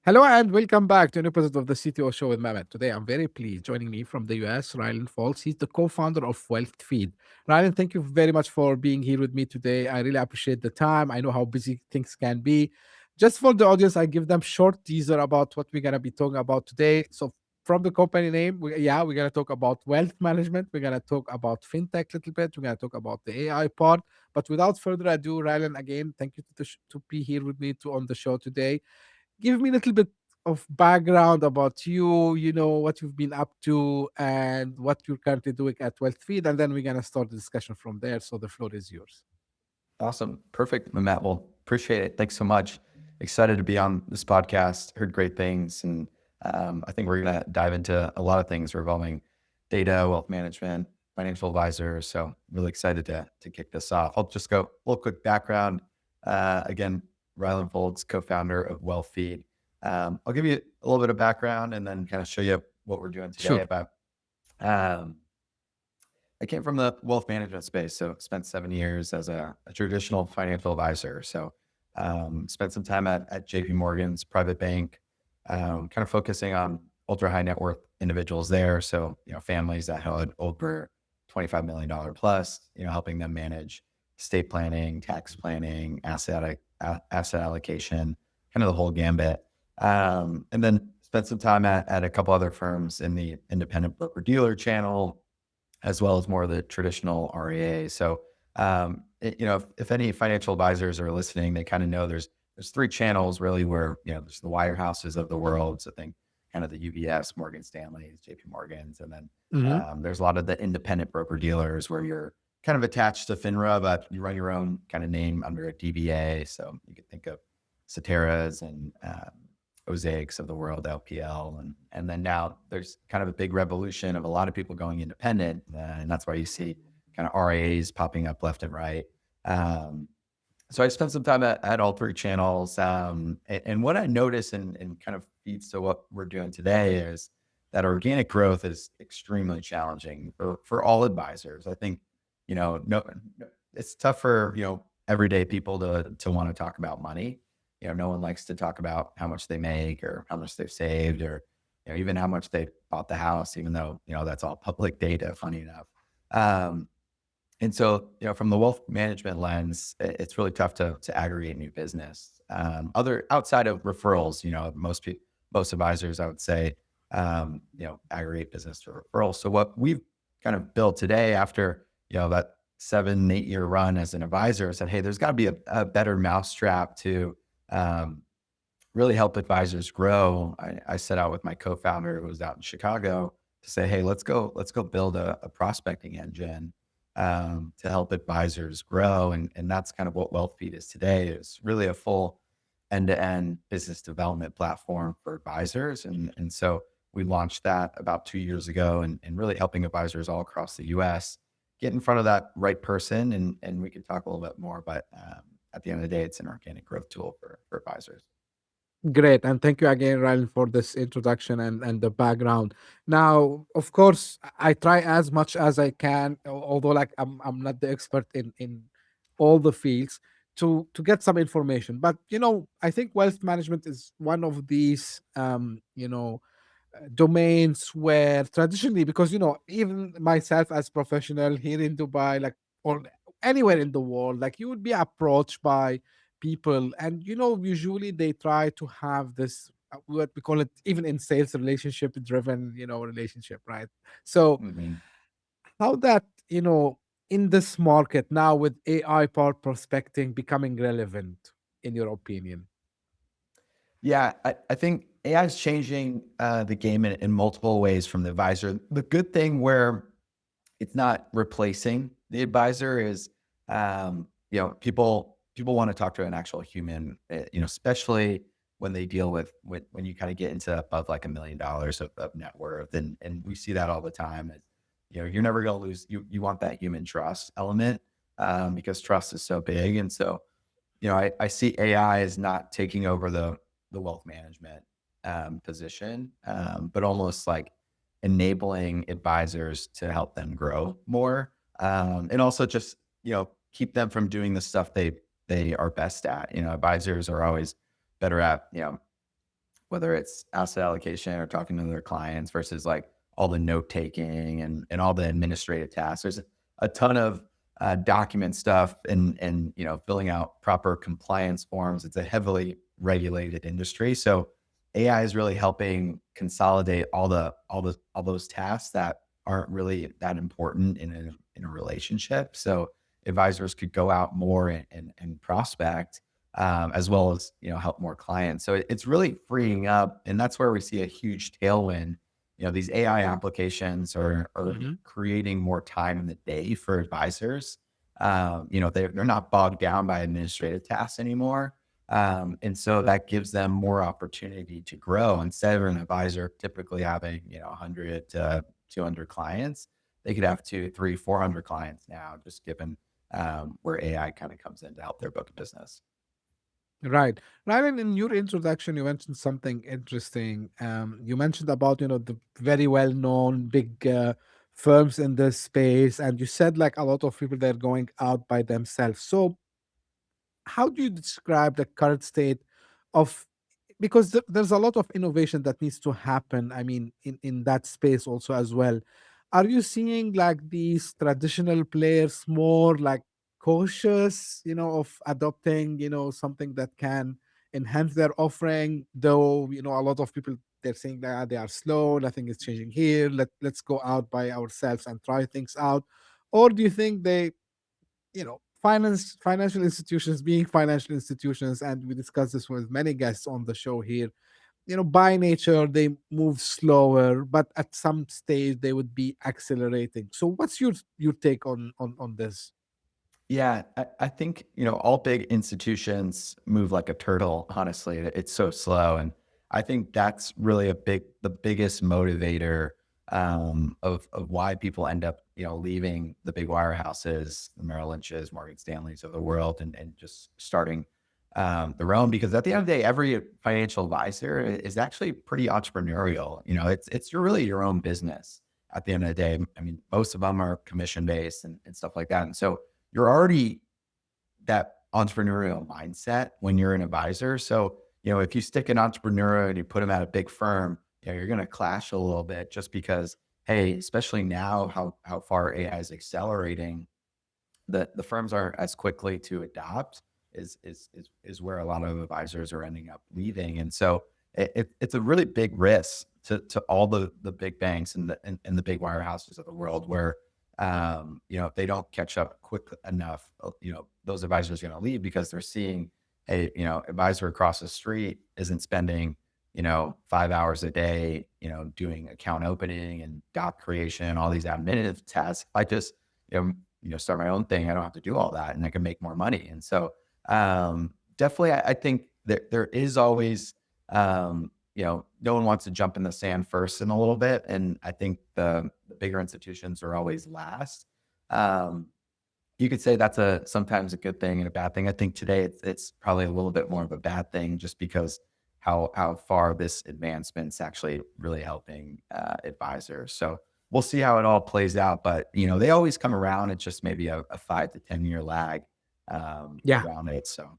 Hello and welcome back to a new episode of the CTO Show with Mehmet. Today, I'm very pleased. Joining me from the US, Rylan Folts. He's the co-founder of WealthFeed. Rylan, thank you very much for being here with me today. I really appreciate the time. I know how busy things can be. Just for the audience, I give them short teaser about what we're gonna be talking about today. So, from the company name, we're gonna talk about wealth management. We're gonna talk about fintech a little bit. We're gonna talk about the AI part. But without further ado, Rylan, again, thank you to be here with me on the show today. Give me a little bit of background about you, what you've been up to and what you're currently doing at WealthFeed, and then we're going to start the discussion from there. So the floor is yours. Awesome. Perfect, Mehmet. Well, appreciate it. Thanks so much. Excited to be on this podcast. Heard great things. And I think we're going to dive into a lot of things revolving data, wealth management, financial advisors. So really excited to kick this off. I'll just go a little quick background. Again, Rylan Folts, co-founder of WealthFeed. I'll give you a little bit of background and then kind of show you what we're doing today. Sure. About I came from the wealth management space, so spent 7 years as a traditional financial advisor. So spent some time at JP Morgan's private bank, kind of focusing on ultra high net worth individuals there. So, families that had over $25 million plus, helping them manage estate planning, tax planning, asset allocation, kind of the whole gambit. And then spent some time at a couple other firms in the independent broker dealer channel, as well as more of the traditional REA. So, if any financial advisors are listening, they kind of know there's three channels really where, there's the wirehouses of the world. So think kind of the UBS, Morgan Stanley's, JP Morgan's, and then Hmm. there's a lot of the independent broker dealers where you're kind of attached to FINRA, but you run your own kind of name under a DBA. So you could think of Cetera's and Mosaics of the world, LPL, and then now there's kind of a big revolution of a lot of people going independent, and that's why you see kind of RAs popping up left and right. So I spent some time at all three channels, and what I notice and kind of feeds to what we're doing today is that organic growth is extremely challenging for all advisors. I think no, it's tough for everyday people to want to talk about money. No one likes to talk about how much they make or how much they've saved or, even how much they bought the house, even though, that's all public data, funny enough. And so, from the wealth management lens, it's really tough to aggregate new business. Other outside of referrals, most advisors, I would say, aggregate business to referrals. So what we've kind of built today after, that 7-8 year run as an advisor said, hey, there's got to be a better mousetrap to really help advisors grow. I set out with my co-founder who was out in Chicago to say, hey, let's go build a prospecting engine to help advisors grow. And that's kind of what WealthFeed is today. It's really a full end-to-end business development platform for advisors. And so we launched that about 2 years ago and really helping advisors all across the US get in front of that right person. And we can talk a little bit more, but at the end of the day, it's an organic growth tool for advisors. Great. And thank you again, Ryan, for this introduction and the background. Now, of course, I try as much as I can, although like I'm not the expert in all the fields to get some information. But I think wealth management is one of these domains where traditionally, because even myself as professional here in Dubai, like, or anywhere in the world, like, you would be approached by people, and usually they try to have this, what we call it, even in sales, relationship driven relationship, right? So Mhm. how that in this market now with AI powered prospecting becoming relevant, in your opinion? Yeah, I think AI is changing the game in multiple ways from the advisor. The good thing where it's not replacing the advisor is, people want to talk to an actual human, especially when they deal with when you kind of get into above like $1 million of net worth, and we see that all the time. You're never going to lose. You want that human trust element because trust is so big, and so I see AI as not taking over the wealth management position, but almost like enabling advisors to help them grow more, and also just keep them from doing the stuff they are best at. Advisors are always better at whether it's asset allocation or talking to their clients versus like all the note taking and all the administrative tasks. There's a ton of document stuff and filling out proper compliance forms. It's a heavily regulated industry, so AI is really helping consolidate all those tasks that aren't really that important in a relationship. So advisors could go out more and prospect, as well as help more clients. So it's really freeing up, and that's where we see a huge tailwind. These AI applications are Mhm. creating more time in the day for advisors. They're not bogged down by administrative tasks anymore. And so that gives them more opportunity to grow. Instead of an advisor typically having, 100 to 200 clients, they could have 2, 3, 400 clients now, just given where AI kind of comes in to help their book of business. Right. Ryan, in your introduction, you mentioned something interesting. You mentioned about, the very well-known big firms in this space, and you said like a lot of people they're going out by themselves. So how do you describe the current state of, because there's a lot of innovation that needs to happen, I mean, in that space also as well. Are you seeing like these traditional players more like cautious, of adopting, something that can enhance their offering, though, a lot of people they're saying that they are slow, nothing is changing here, let's go out by ourselves and try things out? Or do you think they, financial institutions being financial institutions, and we discussed this with many guests on the show here, by nature they move slower, but at some stage they would be accelerating. So what's your take on this? Yeah, I think, all big institutions move like a turtle, honestly. It's so slow. And I think that's really the biggest motivator of why people end up, leaving the big wirehouses, the Merrill Lynch's, Morgan Stanley's of the world, and just starting their own. Because at the end of the day, every financial advisor is actually pretty entrepreneurial. It's really your own business at the end of the day. I mean, most of them are commission based and stuff like that. And so you're already that entrepreneurial mindset when you're an advisor. So, if you stick an entrepreneur and you put them at a big firm, you're going to clash a little bit just because, hey, especially now how far AI is accelerating, the firms aren't as quickly to adopt is where a lot of advisors are ending up leaving. And so it's a really big risk to all the big banks and the big wirehouses of the world where if they don't catch up quick enough, those advisors are going to leave because they're seeing a advisor across the street isn't spending 5 hours a day doing account opening and doc creation, all these admin tasks. I just you know start my own thing. I don't have to do all that, and I can make more money. And so, definitely, I think that there is always, no one wants to jump in the sand first in a little bit, and I think the bigger institutions are always last. Um, you could say that's sometimes a good thing and a bad thing. I think today it's probably a little bit more of a bad thing just because how far this advancement's actually really helping advisors. So we'll see how it all plays out. But they always come around. It's just maybe a 5 to 10 year lag Yeah. around it. So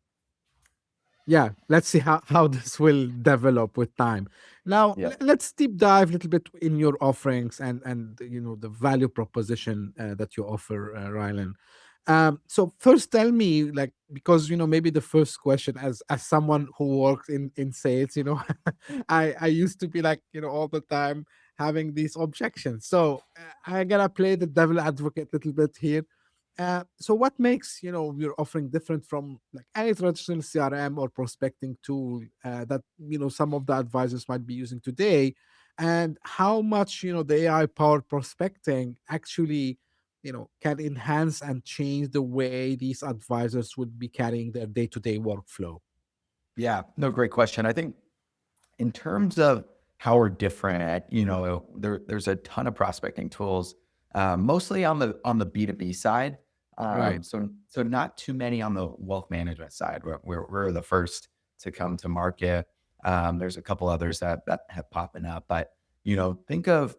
Yeah, let's see how this will develop with time. Now, yeah. let's deep dive a little bit in your offerings and the value proposition that you offer, Rylan. So first, tell me, like, because maybe the first question, as someone who works in sales, I used to be like, all the time having these objections. So I gotta play the devil advocate a little bit here. So what makes your offering different from like any traditional CRM or prospecting tool that some of the advisors might be using today, and how much the AI powered prospecting actually can enhance and change the way these advisors would be carrying their day to day workflow? Yeah. No, great question. I think in terms of how we're different, there's a ton of prospecting tools, mostly on the B2B side. Right. So not too many on the wealth management side. We're the first to come to market. There's a couple others that have popping up, but think of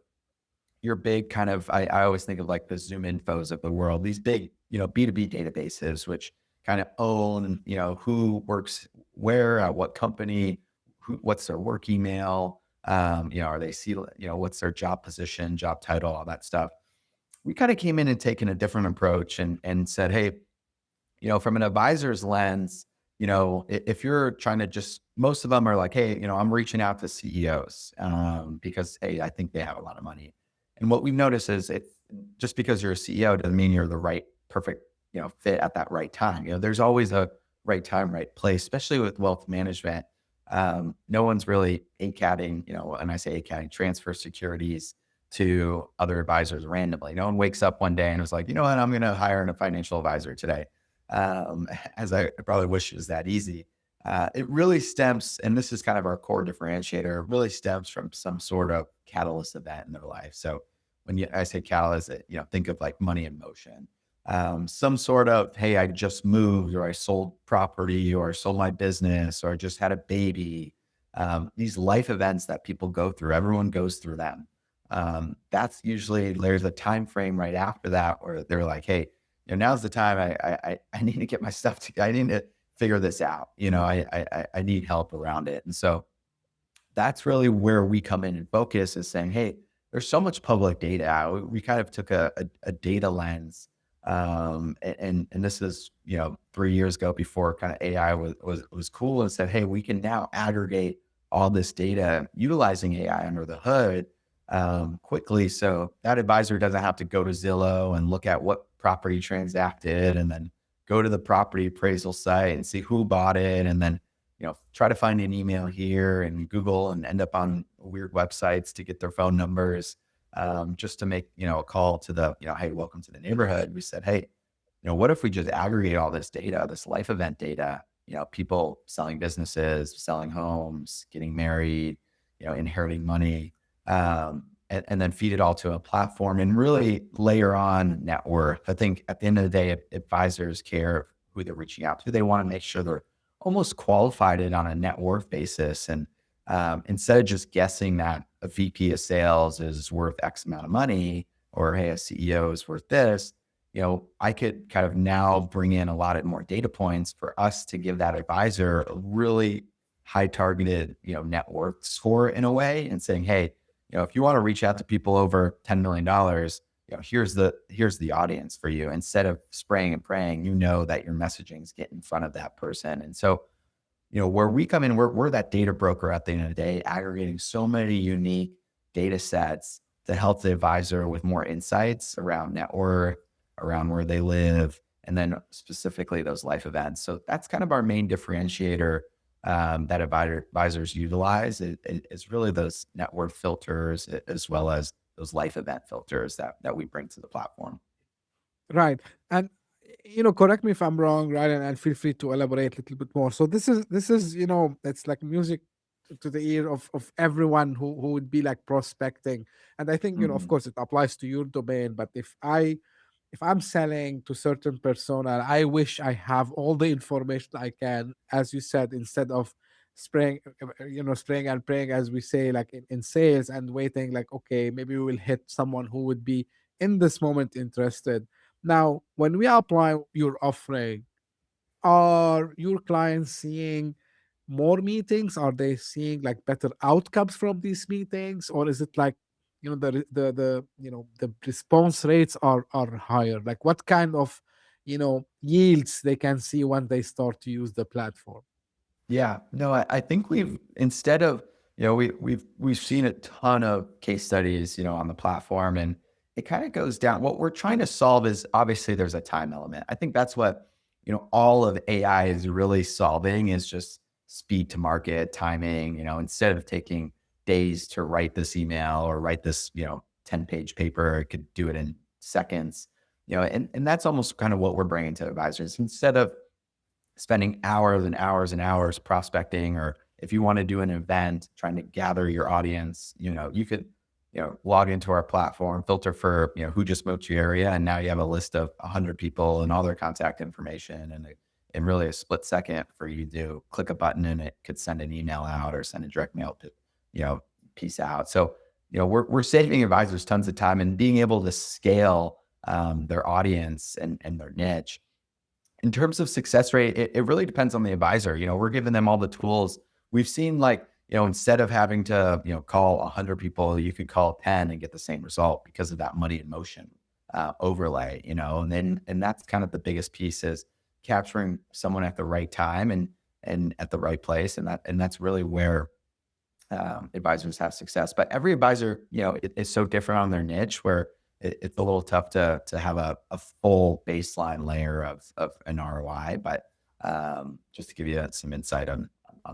your big kind of, I always think of like the Zoom infos of the world, these big, B2B databases, which kind of own, who works where, at what company, what's their work email, are they what's their job position, job title, all that stuff. We kind of came in and taken a different approach and said, hey, from an advisor's lens, if you're trying to just, most of them are like, hey, I'm reaching out to CEOs because, hey, I think they have a lot of money. And what we've noticed is just because you're a CEO doesn't mean you're the right, perfect, fit at that right time. There's always a right time, right place, especially with wealth management. No one's really ACATing, and I say ACATing, transfer securities to other advisors randomly. No one wakes up one day and is like, you know what, I'm going to hire a financial advisor today. As I probably wish it was that easy. It really stems, and this is kind of our core differentiator, it really stems from some sort of catalyst event in their life. So when I say catalyst, think of like money in motion. Some sort of, hey, I just moved, or I sold property, or I sold my business, or I just had a baby. These life events that people go through, everyone goes through them. That's usually, there's a time frame right after that where they're like, hey, now's the time I need to get my stuff together. I need to figure this out. I need help around it. And so that's really where we come in and focus, is saying, hey, there's so much public data out. We kind of took a data lens. And this is, 3 years ago, before kind of AI was cool, and said, hey, we can now aggregate all this data utilizing AI under the hood quickly. So that advisor doesn't have to go to Zillow and look at what property transacted, and then go to the property appraisal site and see who bought it. And then, try to find an email here and Google and end up on weird websites to get their phone numbers, just to make, a call to the, hey, welcome to the neighborhood. We said, hey, what if we just aggregate all this data, this life event data, people selling businesses, selling homes, getting married, inheriting money, and then feed it all to a platform and really layer on net worth. I think at the end of the day, advisors care who they're reaching out to. They want to make sure they're almost qualified it on a net worth basis. And instead of just guessing that a VP of sales is worth X amount of money, or, hey, a CEO is worth this, I could kind of now bring in a lot of more data points for us to give that advisor a really high targeted, net worth score in a way, and saying, hey, if you want to reach out to people over $10 million, here's the audience for you. Instead of spraying and praying, that your messaging is getting in front of that person. And so, where we come in, we're that data broker at the end of the day, aggregating so many unique data sets to help the advisor with more insights around net worth, around where they live, and then specifically those life events. So that's kind of our main differentiator that advisors utilize. It's really those net worth filters, as well as those life event filters that we bring to the platform. Right. And correct me if I'm wrong, right? And feel free to elaborate a little bit more. So this is, it's like music to the ear of everyone who would be like prospecting. And I think, of Mhm. course it applies to your domain, but if I'm selling to certain persona, I wish I have all the information I can, as you said, instead of spraying and praying, as we say, like in sales, and waiting, like, okay, maybe we will hit someone who would be in this moment interested. Now, when we apply your offering, are your clients seeing more meetings? Are they seeing like better outcomes from these meetings, or is it like the response rates are higher? Like, what kind of yields they can see when they start to use the platform? Yeah, no, I think instead of, we've seen a ton of case studies, on the platform, and it kind of goes down. What we're trying to solve is, obviously there's a time element. I think that's what, all of AI is really solving, is just speed to market, timing. Instead of taking days to write this email or write this, 10-page paper, it could do it in seconds. And that's almost kind of what we're bringing to advisors. Instead of spending hours and hours and hours prospecting, or if you want to do an event, trying to gather your audience, you could, log into our platform, filter for, who just moved to your area. And now you have a list of 100 people and all their contact information. And in really a split second for you to click a button, and it could send an email out or send a direct mail to, peace out. So, we're saving advisors tons of time, and being able to scale their audience and their niche. In terms of success rate, it really depends on the advisor. We're giving them all the tools. We've seen, like, instead of having to, call 100 people, you could call 10 and get the same result because of that money in motion overlay, and that's kind of the biggest piece is capturing someone at the right time and at the right place. And that's really where advisors have success. But every advisor, is so different on their niche where it's a little tough to have a full baseline layer of an ROI. But just to give you some insight on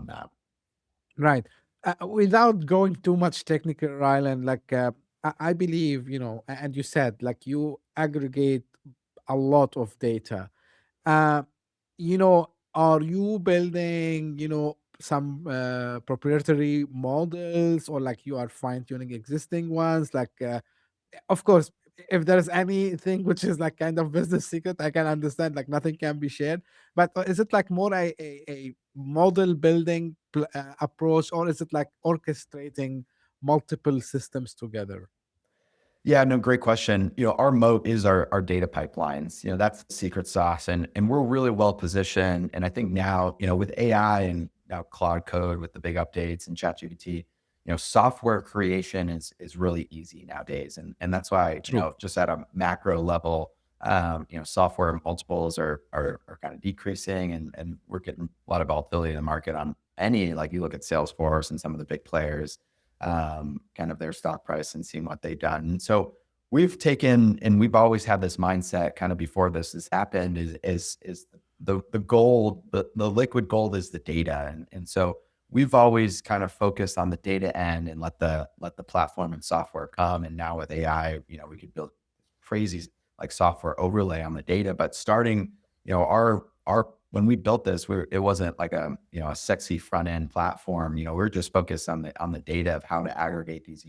that. Right. Without going too much technical, Rylan, like I believe, and you said like you aggregate a lot of data. Uh, are you building, some proprietary models, or like you are fine tuning existing ones? Like, of course, if there's anything which is like kind of business secret, I can understand like nothing can be shared. But is it like more a model building approach, or is it like orchestrating multiple systems together? Yeah, no, great question. Our moat is our data pipelines. That's the secret sauce. And we're really well positioned. And I think now, with AI and now cloud code with the big updates and ChatGPT, software creation is really easy nowadays. And that's why, True. just at a macro level, software multiples are kind of decreasing and we're getting a lot of volatility in the market on like you look at Salesforce and some of the big players, kind of their stock price and seeing what they've done. And so we've taken, and we've always had this mindset kind of before this has happened is the gold, the liquid gold is the data. And so we've always kind of focused on the data end and let the platform and software come. And now with AI, we could build crazy like software overlay on the data, but starting, our when we built this, it wasn't like a sexy front end platform. We're just focused on the data of how to aggregate these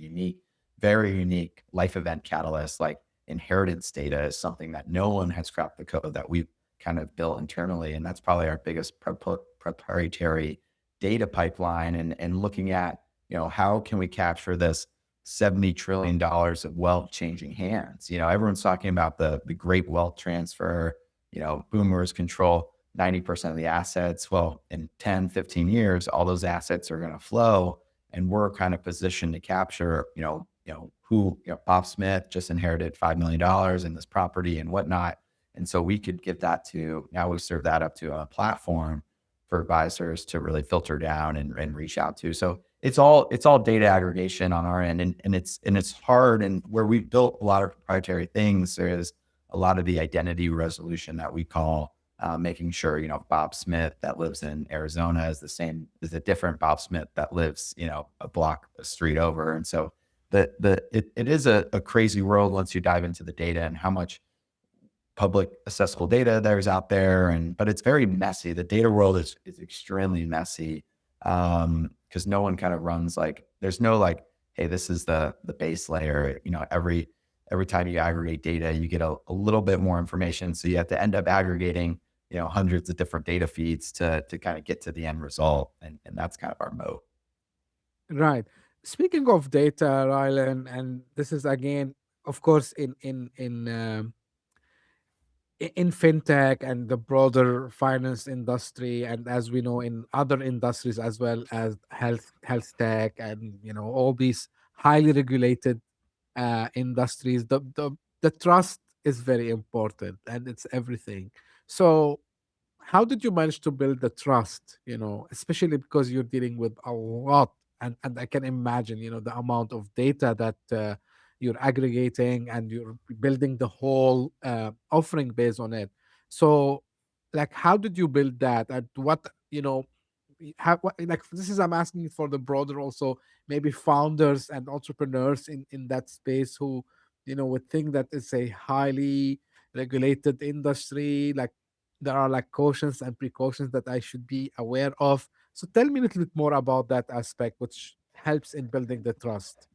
very unique life event catalysts. Like inheritance data is something that no one has cracked the code that we've kind of built internally, and that's probably our biggest proprietary data pipeline. And looking at how can we capture this $70 trillion of wealth changing hands. Everyone's talking about the great wealth transfer. Boomers control 90% of the assets. Well, in 10, 15 years, all those assets are going to flow. And we're kind of positioned to capture, Bob Smith just inherited $5 million in this property and whatnot. And so we could give that now we serve that up to a platform for advisors to really filter down and reach out to. So it's all data aggregation on our end. And it's hard. And where we've built a lot of proprietary things, there is a lot of the identity resolution that we call making sure, Bob Smith that lives in Arizona is the same as a different Bob Smith that lives, a street over. And so it is a crazy world once you dive into the data and how much public accessible data there's out there. But it's very messy. The data world is extremely messy. Cause no one kind of runs there's no hey, this is the base layer. Every time you aggregate data, you get a little bit more information. So you have to end up aggregating, hundreds of different data feeds to kind of get to the end result. And that's kind of our moat. Right. Speaking of data, Rylan, and this is again, of course, in fintech and the broader finance industry, and as we know in other industries as well as health tech, and all these highly regulated industries, the trust is very important and it's everything. So how did you manage to build the trust, especially because you're dealing with a lot, and I can imagine, the amount of data that you're aggregating, and you're building the whole offering based on it. So like how did you build that, and what, like this is, I'm asking for the broader also, maybe founders and entrepreneurs in that space who would think that it's a highly regulated industry, like there are like cautions and precautions that I should be aware of. So tell me a little bit more about that aspect, which helps in building the trust.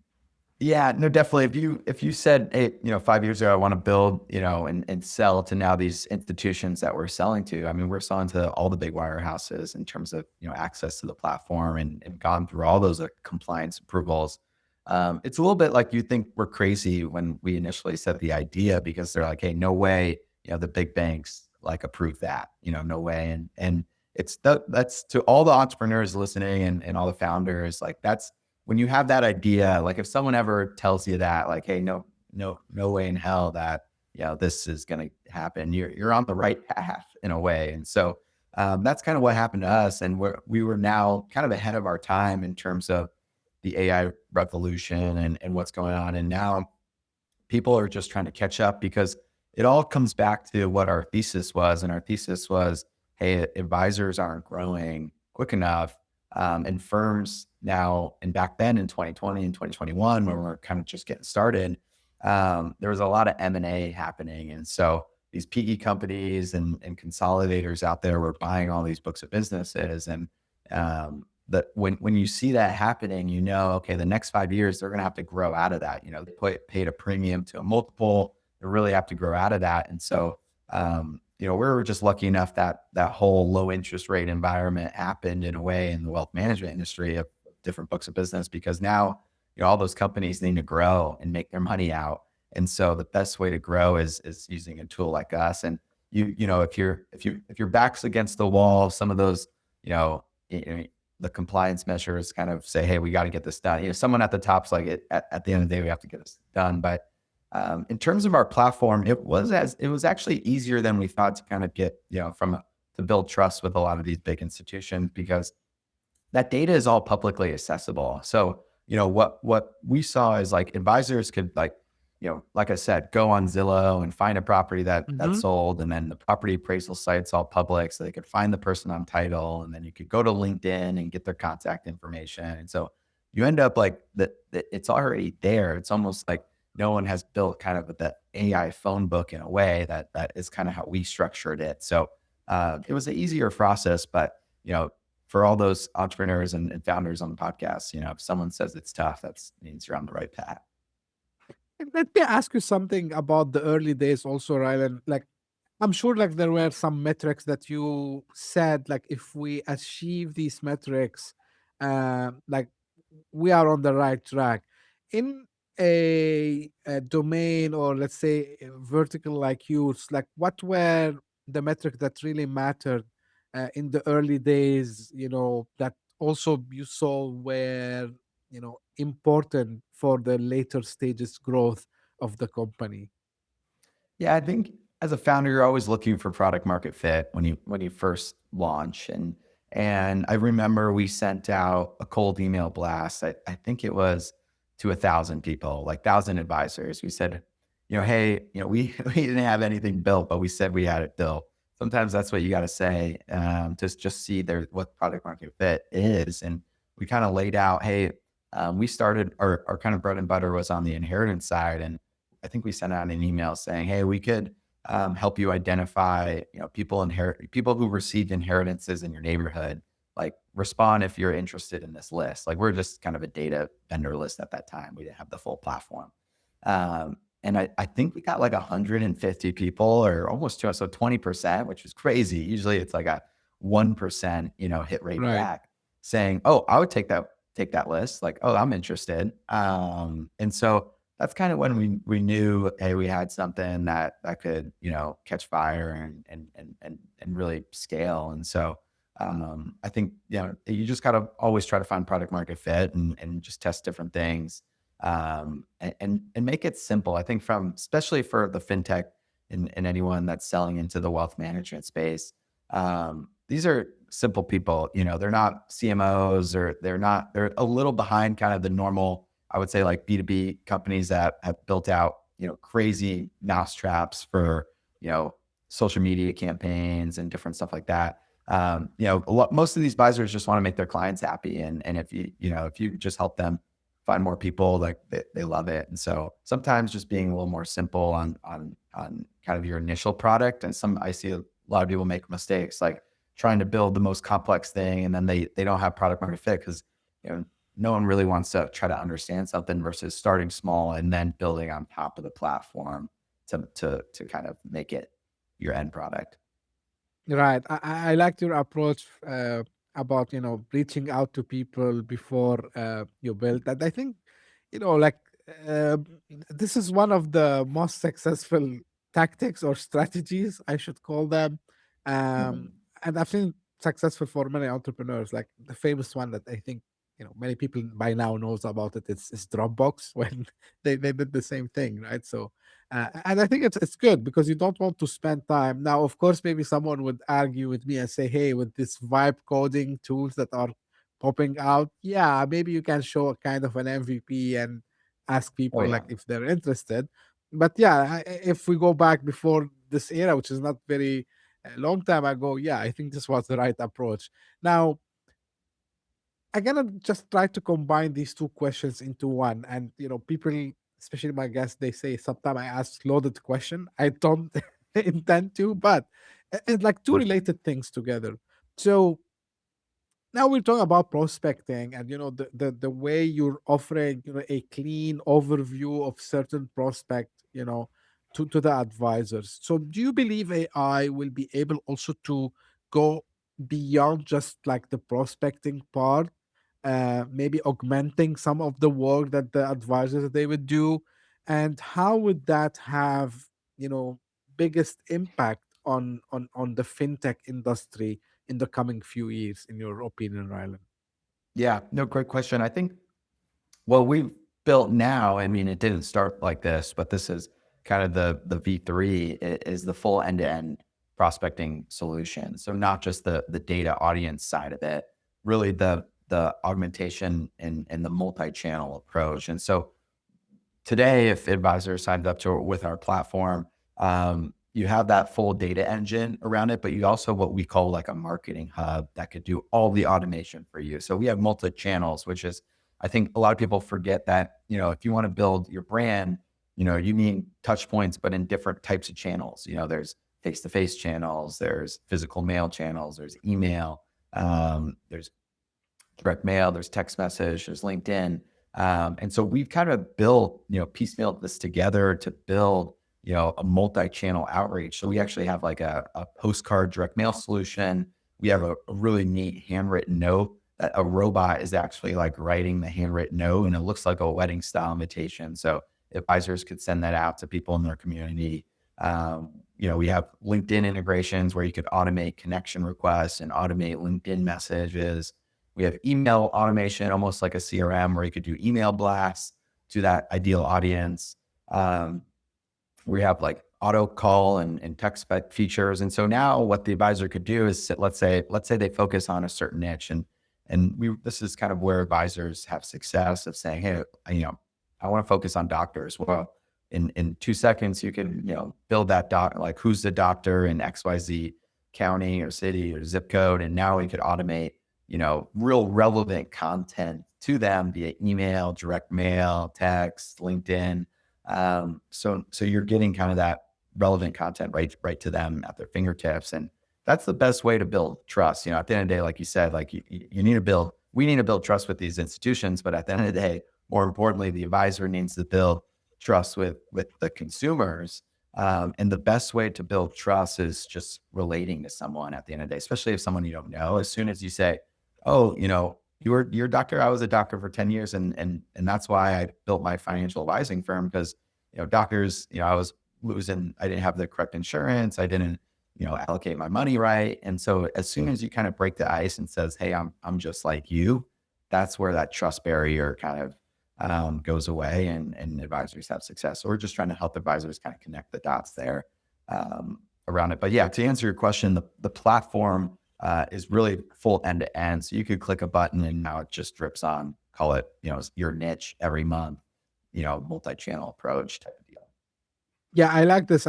Yeah, no, definitely. If you said, hey, 5 years ago, I want to build, and sell to now these institutions that we're selling to. I mean, we're selling to all the big wirehouses in terms of, access to the platform and gone through all those compliance approvals. It's a little bit like you think we're crazy when we initially said the idea because they're like, hey, no way, the big banks like approve that, no way. that's to all the entrepreneurs listening and all the founders, like that's when you have that idea, like if someone ever tells you that, like, hey, no way in hell that, this is going to happen. You're on the right path in a way. And so that's kind of what happened to us. And we were now kind of ahead of our time in terms of the AI revolution and what's going on. And now people are just trying to catch up because it all comes back to what our thesis was. And our thesis was, hey, advisors aren't growing quick enough. And firms now, and back then in 2020 and 2021, when we're kind of just getting started, there was a lot of M&A happening. And so these PE companies and consolidators out there were buying all these books of businesses. And that when you see that happening, okay, the next 5 years, they're going to have to grow out of that. They paid a premium to a multiple. They really have to grow out of that. And so, we were just lucky enough that that whole low interest rate environment happened in a way in the wealth management industry of different books of business, because now, all those companies need to grow and make their money out. And so the best way to grow is using a tool like us. And if your back's against the wall, some of those, the compliance measures kind of say, hey, we got to get this done. Someone at the top's like, at the end of the day, we have to get this done. But in terms of our platform, it was actually easier than we thought to kind of get, to build trust with a lot of these big institutions, because that data is all publicly accessible. So, what we saw is like advisors could like I said, go on Zillow and find a property that Hmm. sold, and then the property appraisal site's all public, so they could find the person on title, and then you could go to LinkedIn and get their contact information. And so you end up like that. It's already there. It's almost like no one has built kind of the AI phone book in a way that is kind of how we structured it. So it was an easier process, but for all those entrepreneurs and founders on the podcast, if someone says it's tough, that means you're on the right path. And let me ask you something about the early days also, Rylan. Like, I'm sure like there were some metrics that you said, like if we achieve these metrics, like we are on the right track. In a domain, or let's say a vertical like yours, like what were the metric that really mattered in the early days, that also you saw were, important for the later stages growth of the company? Yeah, I think as a founder, you're always looking for product market fit when you first launch. And I remember we sent out a cold email blast. I think it was to 1,000 people, like 1,000 advisors. We said, hey, we didn't have anything built, but we said we had it built. Sometimes that's what you got to say, to just see what product market fit is. And we kind of laid out, hey, we started our kind of bread and butter was on the inheritance side, and I think we sent out an email saying, "Hey, we could help you identify, people who received inheritances in your neighborhood. Like, respond if you're interested in this list." Like, we're just kind of a data vendor list at that time. We didn't have the full platform, and I think we got like 150 people, or almost two, so 20%, which is crazy. Usually, it's like a 1%, hit rate Right. back, saying, "Oh, I would take that list." Like, "Oh, I'm interested," and so that's kind of when we knew, hey, we had something that could, catch fire and really scale. And so I think, you just gotta always try to find product market fit and just test different things, and make it simple. I think especially for the fintech and anyone that's selling into the wealth management space, these are simple people. They're not CMOs, or they're a little behind kind of the normal, I would say, like B2B companies that have built out, crazy mousetraps for, social media campaigns and different stuff like that. Most of these advisors just want to make their clients happy. And if you just help them find more people, like they love it. And so sometimes just being a little more simple on kind of your initial product. And I see a lot of people make mistakes, like trying to build the most complex thing, and then they don't have product market fit, because, no one really wants to try to understand something versus starting small and then building on top of the platform to kind of make it your end product. Right. I liked your approach about reaching out to people before you build that. I think like uh, this is one of the most successful tactics or strategies, I should call them. Mhm. And I think successful for many entrepreneurs. Like the famous one that I think many people by now knows about it is Dropbox when they did the same thing, right? So and I think it's good because you don't want to spend time. Now, of course, maybe someone would argue with me and say, hey, with this vibe coding tools that are popping out, yeah, maybe you can show a kind of an MVP and ask Oh people like yeah. if they're interested. But yeah, if we go back before this era, which is not very a long time ago, yeah, I think this was the right approach. Now, I'm gonna just try to combine these two questions into one. And people, especially my guests, they say sometimes I ask loaded question. I don't intend to, but it's like two related things together. So now we're talking about prospecting and the way you're offering a clean overview of certain prospect to the advisors. So do you believe AI will be able also to go beyond just like the prospecting part, maybe augmenting some of the work that the advisors they would do, and how would that have biggest impact on the fintech industry in the coming few years, in your opinion, Rylan? Yeah, no, great question. I think what we've built now, I mean, it didn't start like this, but this is kind of the V3 is the full end-to-end prospecting solution. So not just the data audience side of it, really the augmentation and the multi-channel approach. And so today, if advisors signed up to with our platform, you have that full data engine around it, but you also what we call like a marketing hub that could do all the automation for you. So we have multi channels, which is I think a lot of people forget that if you want to build your brand, you need touch points, but in different types of channels. There's face to face channels, there's physical mail channels, there's email, there's direct mail, there's text message, there's LinkedIn. And so we've kind of built, piecemeal this together to build, a multi-channel outreach. So we actually have like a postcard direct mail solution. We have a really neat handwritten note that a robot is actually like writing the handwritten note, and it looks like a wedding style invitation. So advisors could send that out to people in their community. We have LinkedIn integrations where you could automate connection requests and automate LinkedIn messages. We have email automation, almost like a CRM, where you could do email blasts to that ideal audience. We have like auto call and text spec features. And so now what the advisor could do is let's say they focus on a certain niche, and this is kind of where advisors have success of saying, hey, I want to focus on doctors. Well, in 2 seconds, you can, build that like who's the doctor in XYZ county or city or zip code. And now we could automate, real relevant content to them via email, direct mail, text, LinkedIn. So you're getting kind of that relevant content right to them at their fingertips. And that's the best way to build trust. At the end of the day, like you said, like we need to build trust with these institutions, but at the end of the day, more importantly, the advisor needs to build trust with the consumers. And the best way to build trust is just relating to someone at the end of the day, especially if someone you don't know. As soon as you say, oh, you're a doctor, I was a doctor for 10 years. And that's why I built my financial advising firm, because, doctors, I didn't have the correct insurance. I didn't, allocate my money right. And so as soon as you kind of break the ice and says, hey, I'm just like you, that's where that trust barrier kind of goes away, and advisors have success. So we're just trying to help advisors kind of connect the dots there around it. But yeah, to answer your question, the platform is really full end to end. So you could click a button and now it just drips on, call it, your niche every month, multi-channel approach type of deal. Yeah, I like this.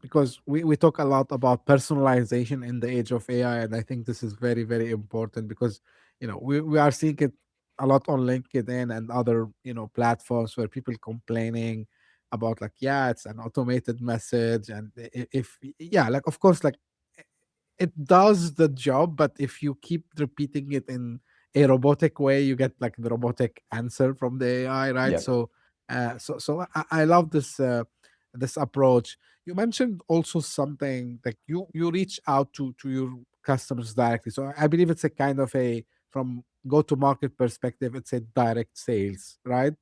Because we talk a lot about personalization in the age of AI, and I think this is very, very important because we are seeing it a lot on LinkedIn and other platforms where people complaining about like, yeah, it's an automated message, and if yeah, like of course, like it does the job, but if you keep repeating it in a robotic way, you get like the robotic answer from the AI, right? Yep. So I love this approach. You mentioned also something like you reach out to your customers directly. So I believe it's a kind of a from go to market perspective, it's a direct sales, right?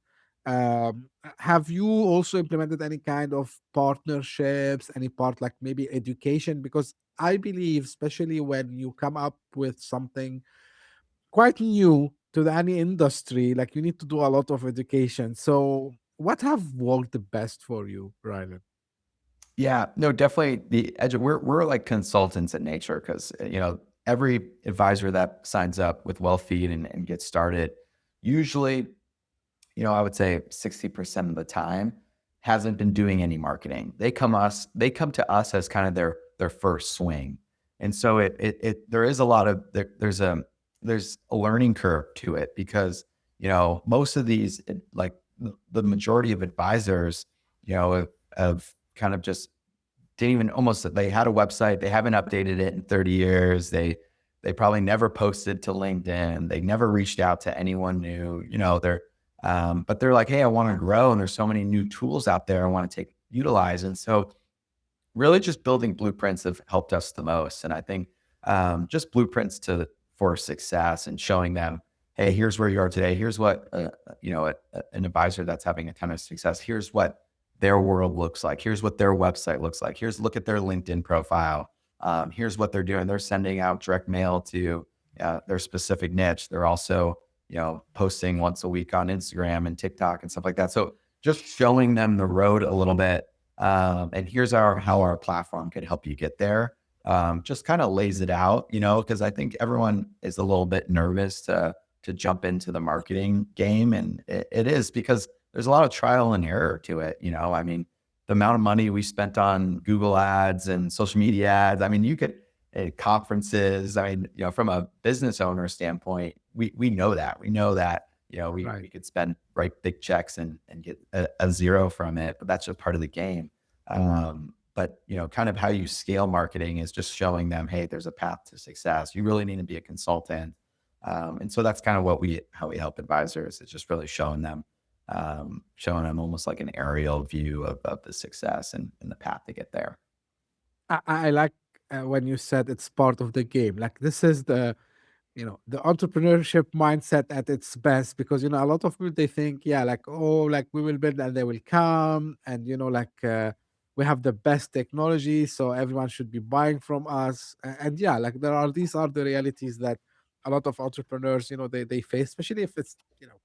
Have you also implemented any kind of partnerships, any part like maybe education? Because I believe, especially when you come up with something quite new to any industry, like you need to do a lot of education. So, what have worked the best for you, Rylan? Yeah, no, definitely the edge. We're like consultants in nature because every advisor that signs up with WealthFeed and gets started, usually I would say 60% of the time hasn't been doing any marketing. They come to us as kind of their first swing. And so there is a lot of there's a learning curve to it because, most of these like the majority of advisors, have kind of just didn't even almost they had a website, they haven't updated it in 30 years. They probably never posted to LinkedIn. They never reached out to anyone new. But they're like, hey, I want to grow, and there's so many new tools out there I want to utilize. And so really just building blueprints have helped us the most. And I think just blueprints for success and showing them, hey, here's where you are today. Here's what, an advisor that's having a ton of success. Here's what their world looks like. Here's what their website looks like. Look at their LinkedIn profile. Here's what they're doing. They're sending out direct mail to their specific niche. They're also, posting once a week on Instagram and TikTok and stuff like that. So just showing them the road a little bit, and here's how our platform could help you get there. Just kind of lays it out, because I think everyone is a little bit nervous to jump into the marketing game, and it is because there's a lot of trial and error to it. I mean, the amount of money we spent on Google ads and social media ads. I mean, you could conferences. I mean, from a business owner standpoint, we know that. We know that we Right. could write big checks and get a zero from it, but that's just part of the game. But kind of how you scale marketing is just showing them, hey, there's a path to success. You really need to be a consultant. And so that's kind of how we help advisors. It's just really showing them almost like an aerial view of the success and the path to get there. I like when you said it's part of the game. Like this is the entrepreneurship mindset at its best, because a lot of people, they think, yeah, like, oh, like we will build and they will come, and like we have the best technology, so everyone should be buying from us. And yeah, like these are the realities that a lot of entrepreneurs, they face, especially if it's,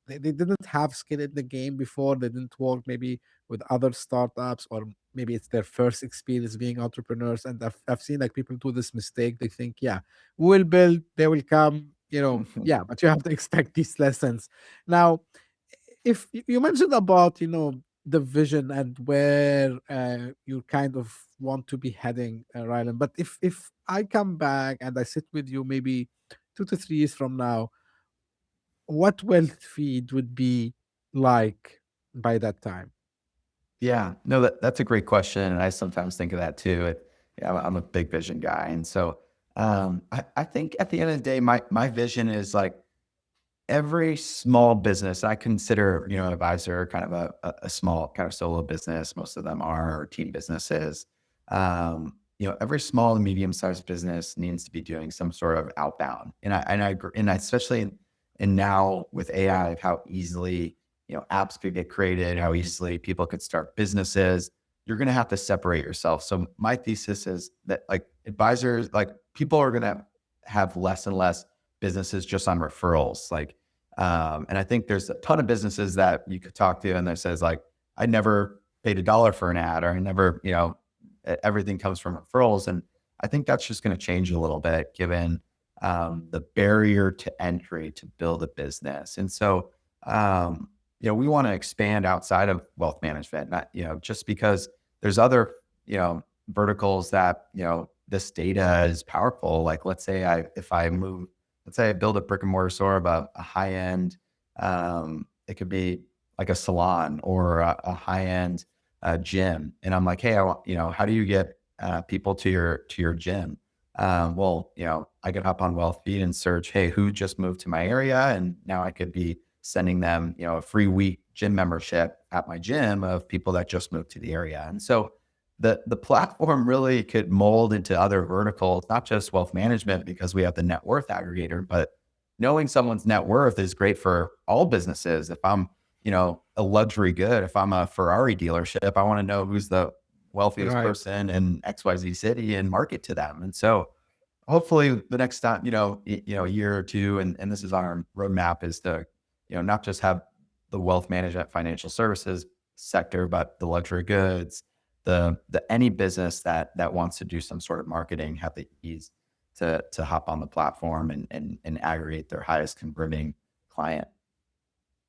they didn't have skin in the game before, they didn't work maybe with other startups, or maybe it's their first experience being entrepreneurs. And I've seen like people do this mistake. They think, yeah, will build, they will come, yeah, but you have to expect these lessons. Now, if you mentioned about, the vision and where you kind of want to be heading, Rylan, but if I come back and I sit with you maybe 2 to 3 years from now, what wealth feed would be like by that time? Yeah, no, that's a great question, and I sometimes think of that too. Yeah, I'm a big vision guy, and so I think at the end of the day, my vision is like every small business. I consider an advisor kind of a small kind of solo business. Most of them are or team businesses. Every small and medium sized business needs to be doing some sort of outbound, and I agree, and I, especially in now with AI, how easily apps could get created, how easily people could start businesses. You're going to have to separate yourself. So my thesis is that like advisors, like people are going to have less and less businesses just on referrals. And I think there's a ton of businesses that you could talk to and that says like, I never paid $1 for an ad, or I never, everything comes from referrals. And I think that's just going to change a little bit given the barrier to entry to build a business. And so, we want to expand outside of wealth management, not, just because there's other, verticals that, this data is powerful. Like, let's say let's say I build a brick and mortar store of a high end, it could be like a salon or a high end gym. And I'm like, hey, I want, how do you get people to your gym? Well, I could hop on WealthFeed and search, hey, who just moved to my area? And now I could be sending them, a free week gym membership at my gym of people that just moved to the area. And so the platform really could mold into other verticals, not just wealth management, because we have the net worth aggregator, but knowing someone's net worth is great for all businesses. If I'm a luxury good. If I'm a Ferrari dealership, I want to know who's the wealthiest Right. person in XYZ city and market to them. And so hopefully the next time, a year or two, and this is our roadmap, is to, not just have the wealth management financial services sector, but the luxury goods, the any business that wants to do some sort of marketing, have the ease to hop on the platform and aggregate their highest converting client.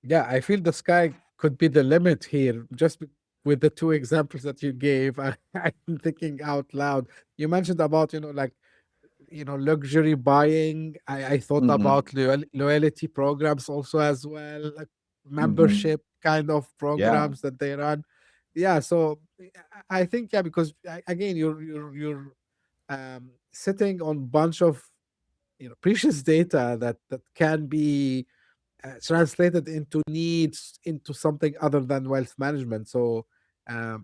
Yeah, I feel the sky could be the limit here. With the two examples that you gave, I'm thinking out loud. You mentioned about, like, luxury buying. I thought Hmm. about loyalty programs also as well, like Hmm. membership kind of Yeah. programs that they run. Yeah, so I think, yeah, because again, you're sitting on bunch of precious data that can be translated into needs, into something other than wealth management. So,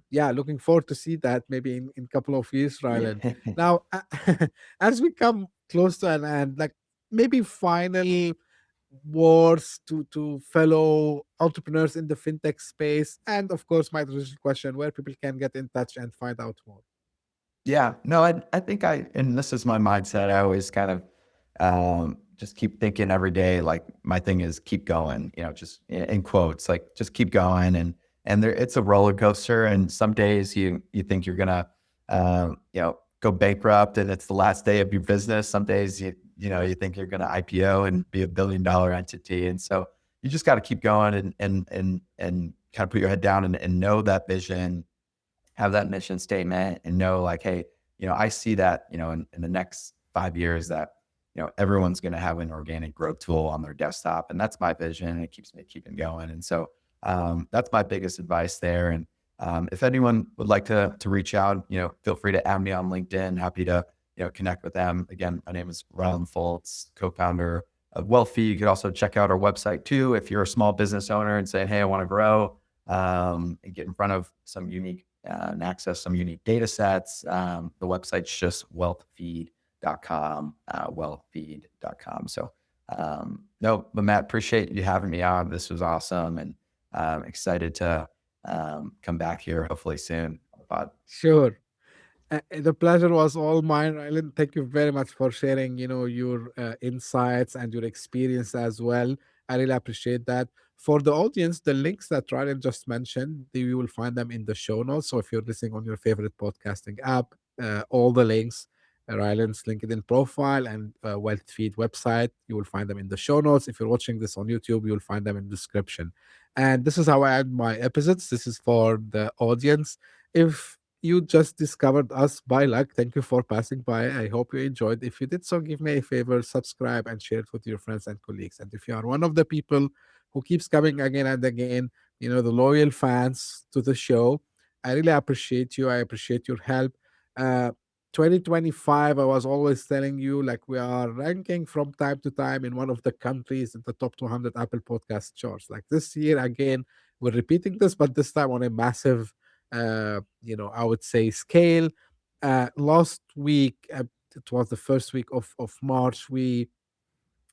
yeah, looking forward to see that maybe in couple of years, Yeah. Rylan. Now, as we come close to an end, like maybe final words to fellow entrepreneurs in the fintech space, and of course, my traditional question: where people can get in touch and find out more. Yeah, no, I think and this is my mindset. I always kind of just keep thinking every day. Like my thing is keep going. Just in quotes, like just keep going. And there, it's a roller coaster. And some days you think you're gonna go bankrupt, and it's the last day of your business. Some days you think you're gonna IPO and be $1 billion entity. And so you just got to keep going and kind of put your head down and know that vision, have that mission statement, and know like, hey, I see that, in the next 5 years that, everyone's going to have an organic growth tool on their desktop. And that's my vision. And it keeps me keeping going. And so that's my biggest advice there. And if anyone would like to reach out, feel free to add me on LinkedIn. Happy to, connect with them. Again, my name is Rylan Folts, co-founder of WealthFeed. You could also check out our website too if you're a small business owner and saying, hey, I want to grow and get in front of some unique and access some unique data sets. The website's just wealthfeed.com, wealthfeed.com. So, no, but Matt, appreciate you having me on. This was awesome. And excited to come back here hopefully soon. But Sure. The pleasure was all mine, Rylan. Thank you very much for sharing, your insights and your experience as well. I really appreciate that. For the audience, the links that Rylan just mentioned, you will find them in the show notes. So if you're listening on your favorite podcasting app, all the links, Rylan's LinkedIn profile and WealthFeed website, you will find them in the show notes. If you're watching this on YouTube, you'll find them in the description. And this is how I end my episodes. This is for the audience. If you just discovered us by luck, thank you for passing by. I hope you enjoyed. If you did so, give me a favor, subscribe and share it with your friends and colleagues. And if you are one of the people who keeps coming again and again, the loyal fans to the show, I really appreciate you. I appreciate your help. Uh, 2025, I was always telling you, like, we are ranking from time to time in one of the countries in the top 200 Apple podcast charts. Like this year, again, we're repeating this, but this time on a massive I would say scale. Last week, it was the first week of March, we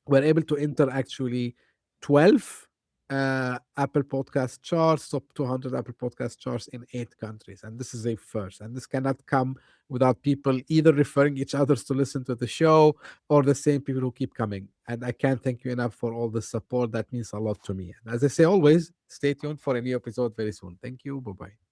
were able to enter actually 12 Apple Podcast charts, top 200 Apple Podcast charts in 8 countries. And this is a first. And this cannot come without people either referring each others to listen to the show or the same people who keep coming. And I can't thank you enough for all the support. That means a lot to me. And as I say always, stay tuned for a new episode very soon. Thank you. Bye bye.